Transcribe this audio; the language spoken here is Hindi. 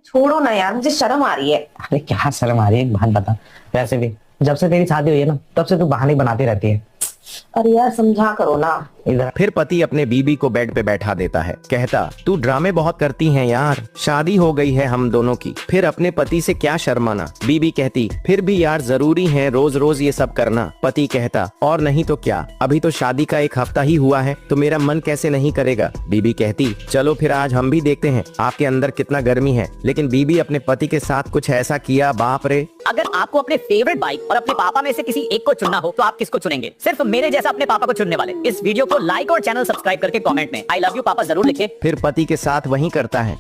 छोड़ो ना यार, मुझे शर्म आ रही है। अरे क्या शर्म आ रही है, एक बात बता। वैसे भी जब से तेरी शादी हुई है ना, तब से तू बहाने बनाती रहती है। अरे यार समझा करो ना। इधर फिर पति अपने बीबी को बेड पे बैठा देता है, कहता तू ड्रामे बहुत करती हैं यार, शादी हो गई है हम दोनों की, फिर अपने पति से क्या शर्माना। बीबी कहती फिर भी यार जरूरी है रोज रोज ये सब करना। पति कहता और नहीं तो क्या, अभी तो शादी का एक हफ्ता ही हुआ है तो मेरा मन कैसे नहीं करेगा। बीबी कहती चलो फिर आज हम भी देखते हैं आपके अंदर कितना गर्मी है। लेकिन बीबी अपने पति के साथ कुछ ऐसा किया, बाप रे। अगर आपको अपने फेवरेट बाइक और अपने पापा में से किसी एक को चुनना हो तो आप किसको चुनेंगे? सिर्फ मेरे जैसा अपने पापा को चुनने वाले इस वीडियो को लाइक और चैनल सब्सक्राइब करके कमेंट में आई लव यू पापा जरूर लिखें। फिर पति के साथ वही करता है।